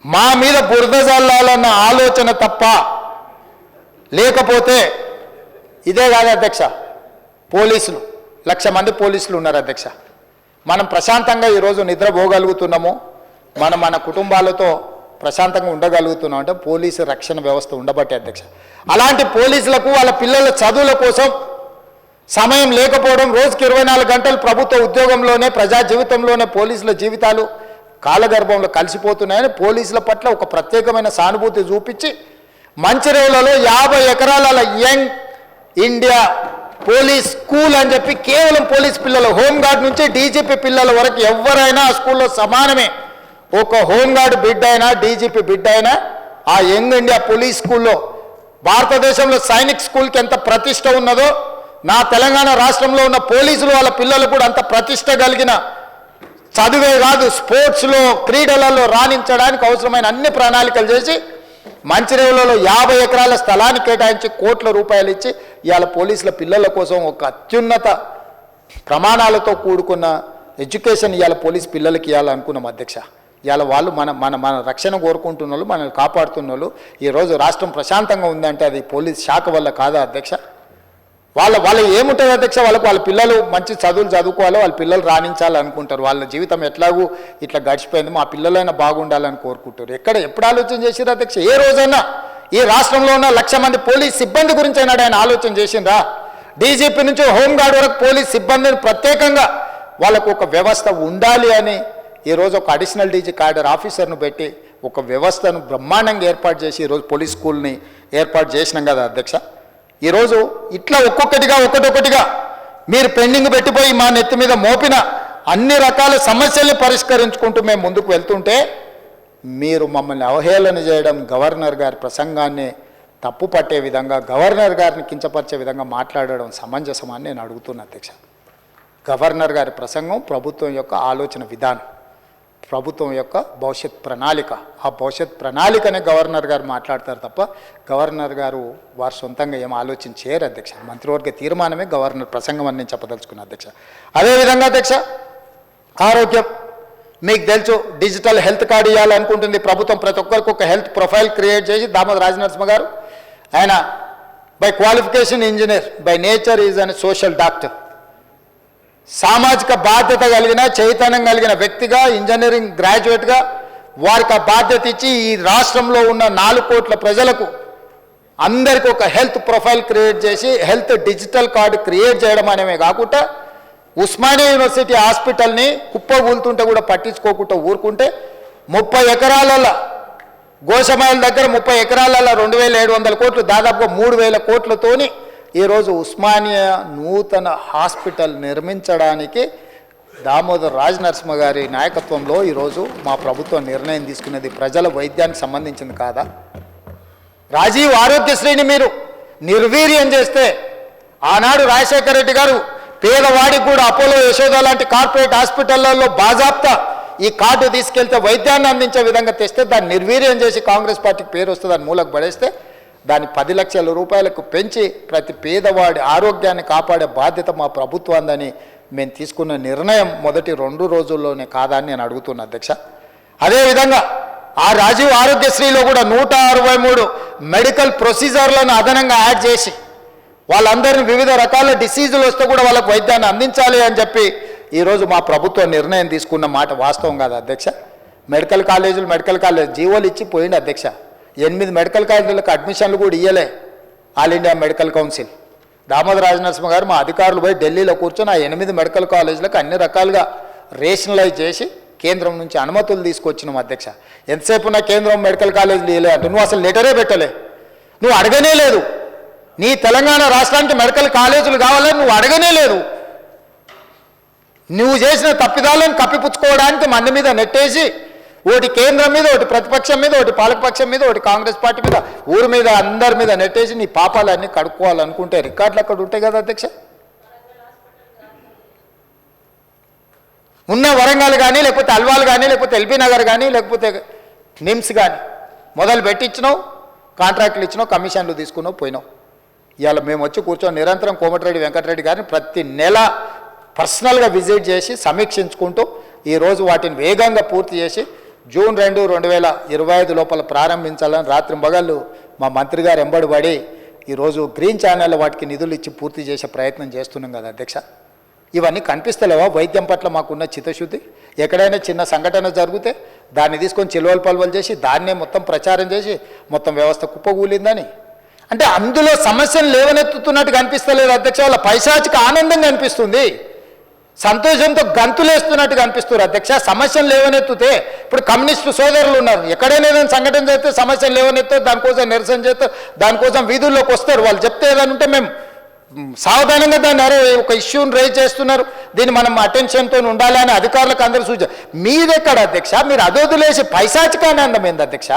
మా మీద బురద జల్లాలన్న ఆలోచన తప్ప లేకపోతే ఇదే కాదు అధ్యక్ష. పోలీసులు 1,00,000 మంది పోలీసులు ఉన్నారు అధ్యక్ష. మనం ప్రశాంతంగా ఈరోజు నిద్రపోగలుగుతున్నాము, మన కుటుంబాలతో ప్రశాంతంగా ఉండగలుగుతున్నాం అంటే పోలీసు రక్షణ వ్యవస్థ ఉండబట్టే అధ్యక్ష. అలాంటి పోలీసులకు వాళ్ళ పిల్లల చదువుల కోసం సమయం లేకపోవడం, రోజుకి 24 గంటలు ప్రభుత్వ ఉద్యోగంలోనే ప్రజా జీవితంలోనే పోలీసుల జీవితాలు కాలగర్భంలో కలిసిపోతున్నాయని పోలీసుల పట్ల ఒక ప్రత్యేకమైన సానుభూతి చూపించి మంచిర్యాలలో 50 ఎకరాల యంగ్ ఇండియా పోలీస్ స్కూల్ అని చెప్పి కేవలం పోలీస్ పిల్లలు, హోంగార్డ్ నుంచి డీజీపీ పిల్లల వరకు ఎవరైనా ఆ స్కూల్లో సమానమే. ఒక హోంగార్డ్ బిడ్డ అయినా డీజీపీ బిడ్డ అయినా ఆ యంగ్ ఇండియా పోలీస్ స్కూల్లో భారతదేశంలో సైనిక్ స్కూల్కి ఎంత ప్రతిష్ట ఉన్నదో నా తెలంగాణ రాష్ట్రంలో ఉన్న పోలీసులు వాళ్ళ పిల్లలు కూడా అంత ప్రతిష్ట కలిగిన చదువే కాదు స్పోర్ట్స్లో క్రీడలలో రాణించడానికి అవసరమైన అన్ని ప్రణాళికలు చేసి మంచిర్యాలలో 50 ఎకరాల స్థలాన్ని కేటాయించి కోట్ల రూపాయలు ఇచ్చి ఇవాళ పోలీసుల పిల్లల కోసం ఒక అత్యున్నత ప్రమాణాలతో కూడుకున్న ఎడ్యుకేషన్ ఇవాళ పోలీస్ పిల్లలకి ఇవ్వాలనుకున్నాం అధ్యక్ష. ఇవాళ వాళ్ళు మన రక్షణ కోరుకుంటున్న వాళ్ళు, మనల్ని కాపాడుతున్న వాళ్ళు. ఈరోజు రాష్ట్రం ప్రశాంతంగా ఉందంటే అది పోలీస్ శాఖ వల్ల కాదా అధ్యక్ష? వాళ్ళ ఏముంటుంది అధ్యక్ష? వాళ్ళ పిల్లలు మంచి చదువులు చదువుకోవాలి, వాళ్ళ పిల్లలు రాణించాలనుకుంటారు. వాళ్ళ జీవితం ఎట్లాగూ ఇట్లా గడిచిపోయింది, మా పిల్లలైనా బాగుండాలని కోరుకుంటారు. ఎప్పుడు ఆలోచన చేసిరా అధ్యక్ష? ఏ రోజైనా ఈ రాష్ట్రంలో ఉన్న 1,00,000 మంది పోలీస్ సిబ్బంది గురించి అయినాడు ఆయన ఆలోచన చేసిండ్రా? డీజీపీ నుంచి హోంగార్డ్ వరకు పోలీస్ సిబ్బందిని ప్రత్యేకంగా వాళ్ళకు ఒక వ్యవస్థ ఉండాలి అని ఈరోజు ఒక అడిషనల్ డీజీ క్యాడర్ ఆఫీసర్ను పెట్టి ఒక వ్యవస్థను బ్రహ్మాండంగా ఏర్పాటు చేసి ఈరోజు పోలీస్ స్కూల్ని ఏర్పాటు చేసినాం కదా అధ్యక్ష. ఈరోజు ఇట్లా ఒక్కొక్కటిగా మీరు పెండింగ్ పెట్టిపోయి మా నెత్తి మీద మోపిన అన్ని రకాల సమస్యల్ని పరిష్కరించుకుంటూ మేము ముందుకు వెళ్తుంటే మీరు మమ్మల్ని అవహేళన చేయడం, గవర్నర్ గారి ప్రసంగాన్ని తప్పు పట్టే విధంగా, గవర్నర్ గారిని కించపరిచే విధంగా మాట్లాడడం సమంజసమని నేను అడుగుతున్నా అధ్యక్ష. గవర్నర్ గారి ప్రసంగం ప్రభుత్వం యొక్క ఆలోచన విధానం, ప్రభుత్వం యొక్క భవిష్యత్ ప్రణాళిక. ఆ భవిష్యత్ ప్రణాళికనే గవర్నర్ గారు మాట్లాడతారు తప్ప గవర్నర్ గారు వారు సొంతంగా ఏం ఆలోచన చేయరు అధ్యక్ష. మంత్రివర్గ తీర్మానమే గవర్నర్ ప్రసంగం అని నేను చెప్పదలుచుకున్నాను అధ్యక్ష. అదేవిధంగా అధ్యక్ష, ఆరోగ్యం మీకు తెలుసు, డిజిటల్ హెల్త్ కార్డు ఇవ్వాలనుకుంటుంది ప్రభుత్వం. ప్రతి ఒక్కరికి ఒక హెల్త్ ప్రొఫైల్ క్రియేట్ చేసి దామోదర్ రాజనరసింహ గారు, ఆయన by qualification engineer, by nature is an social doctor, సామాజిక బాధ్యత కలిగిన చైతన్యం కలిగిన వ్యక్తిగా, ఇంజనీరింగ్ గ్రాడ్యుయేట్గా వారికి ఆ బాధ్యత ఇచ్చి ఈ రాష్ట్రంలో ఉన్న 4 కోట్ల ప్రజలకు అందరికీ ఒక హెల్త్ ప్రొఫైల్ క్రియేట్ చేసి హెల్త్ డిజిటల్ కార్డు క్రియేట్ చేయడం అనేవి కాకుండా ఉస్మానియా యూనివర్సిటీ హాస్పిటల్ని కుప్పగూలుతుంటే కూడా పట్టించుకోకుండా ఊరుకుంటే 30 ఎకరాల గోషమాయిల దగ్గర 30 ఎకరాలలో 2,700 కోట్లు, దాదాపుగా 3,000 కోట్లతోని ఈరోజు ఉస్మానియా నూతన హాస్పిటల్ నిర్మించడానికి దామోదర్ రాజనరసింహ గారి నాయకత్వంలో ఈరోజు మా ప్రభుత్వం నిర్ణయం తీసుకునేది ప్రజల వైద్యానికి సంబంధించింది కాదా? రాజీవ్ ఆరోగ్యశ్రీని మీరు నిర్వీర్యం చేస్తే ఆనాడు రాజశేఖర రెడ్డి గారు పేదవాడికి కూడా అపోలో, యశోద లాంటి కార్పొరేట్ హాస్పిటళ్లలో బాజాప్తా ఈ కార్డు తీసుకెళ్తే వైద్యాన్ని అందించే విధంగా తెస్తే దాన్ని నిర్వీర్యం చేసి కాంగ్రెస్ పార్టీకి పేరు వస్తే దాన్ని మూలకు పడేస్తే దాన్ని 10 లక్షల రూపాయలకు పెంచి ప్రతి పేదవాడి ఆరోగ్యాన్ని కాపాడే బాధ్యత మా ప్రభుత్వాన్ని మేము తీసుకున్న నిర్ణయం మొదటి 2 రోజుల్లోనే కాదా అని నేను అడుగుతున్నా అధ్యక్ష. అదేవిధంగా ఆ రాజీవ్ ఆరోగ్యశ్రీలో కూడా 163 మెడికల్ ప్రొసీజర్లను అదనంగా యాడ్ చేసి వాళ్ళందరినీ వివిధ రకాల డిసీజులు వస్తే కూడా వాళ్ళకు వైద్యాన్ని అందించాలి అని చెప్పి ఈరోజు మా ప్రభుత్వం నిర్ణయం తీసుకున్న మాట వాస్తవం కాదు అధ్యక్ష. మెడికల్ కాలేజ్ జీవోలు ఇచ్చి పోయింది అధ్యక్ష. 8 మెడికల్ కాలేజీలకు అడ్మిషన్లు కూడా ఇయ్యలే all India medical council. Damodar Rajanarasimha గారు మా అధికారులు పోయి ఢిల్లీలో కూర్చొని ఆ 8 మెడికల్ కాలేజీలకు అన్ని రకాలుగా రేషనలైజ్ చేసి కేంద్రం నుంచి అనుమతులు తీసుకొచ్చినాం అధ్యక్ష. ఎంతసేపు ఉన్న కేంద్రం మెడికల్ కాలేజీలు ఇవ్వలే అంటే నువ్వు అసలు లెటరే పెట్టలే, నువ్వు అడగనే లేదు. నీ తెలంగాణ రాష్ట్రానికి మెడికల్ కాలేజీలు కావాలని నువ్వు అడగనే లేదు. నువ్వు చేసిన తప్పిదాలను కప్పిపుచ్చుకోవడానికి మంది మీద నెట్టేసి ఒకటి కేంద్రం మీద, ఒకటి ప్రతిపక్షం మీద, ఒకటి పాలకపక్షం మీద, ఒకటి కాంగ్రెస్ పార్టీ మీద, ఊరి మీద, అందరి మీద నెట్టేసి నీ పాపాలన్నీ కడుక్కోవాలనుకుంటే రికార్డులు అక్కడ ఉంటాయి కదా అధ్యక్ష. ఉన్న వరంగల్ కానీ, లేకపోతే అల్వాల్ కానీ, లేకపోతే ఎల్బీ నగర్ కానీ, లేకపోతే నిమ్స్ కానీ మొదలు పెట్టించినావు, కాంట్రాక్టులు ఇచ్చినావు, కమిషన్లు తీసుకున్నావు, పోయినావు. ఇవాళ మేము వచ్చి కూర్చొని నిరంతరం కోమటిరెడ్డి వెంకటరెడ్డి గారిని ప్రతి నెల పర్సనల్గా విజిట్ చేసి సమీక్షించుకుంటూ ఈరోజు వాటిని వేగంగా పూర్తి చేసి జూన్ 2, 2025 లోపల ప్రారంభించాలని రాత్రింబగళ్ళు మా మంత్రి గారు ఎంబడి పడి ఈరోజు గ్రీన్ ఛానల్ వాటికి నిధులు ఇచ్చి పూర్తి చేసే ప్రయత్నం చేస్తున్నాం కదా అధ్యక్ష. ఇవన్నీ కనిపిస్తలేవా? వైద్యం పట్ల మాకున్న చిత్తశుద్ధి. ఎక్కడైనా చిన్న సంఘటన జరిగితే దాన్ని తీసుకొని చిలువలు పలువలు చేసి దాన్నే మొత్తం ప్రచారం చేసి మొత్తం వ్యవస్థ కుప్పగూలిందని అంటే అందులో సమస్యలు లేవనెత్తుతున్నట్టు కనిపిస్తలేదు అధ్యక్ష. వాళ్ళ పైశాచిక ఆనందంగా అనిపిస్తుంది, సంతోషంతో గంతులేస్తున్నట్టుగా అనిపిస్తున్నారు అధ్యక్ష. సమస్యలు లేవనెత్తుతే ఇప్పుడు కమ్యూనిస్టు సోదరులు ఉన్నారు, ఎక్కడైనా ఏదైనా సంఘటన చేస్తే సమస్యలు లేవనెత్తే దానికోసం నిరసన చేస్తే దానికోసం వీధుల్లోకి వస్తారు. వాళ్ళు చెప్తే ఏదైనా ఉంటే మేము సావధానంగా దాన్ని అరే ఒక ఇష్యూని రైజ్ చేస్తున్నారు, దీన్ని మనం అటెన్షన్తో ఉండాలి అని అధికారులకు అందరూ సూచన. మీదెక్కడ అధ్యక్ష? మీరు అదొదిలేసి పైశాచిక ఆనందం ఏంది అధ్యక్ష?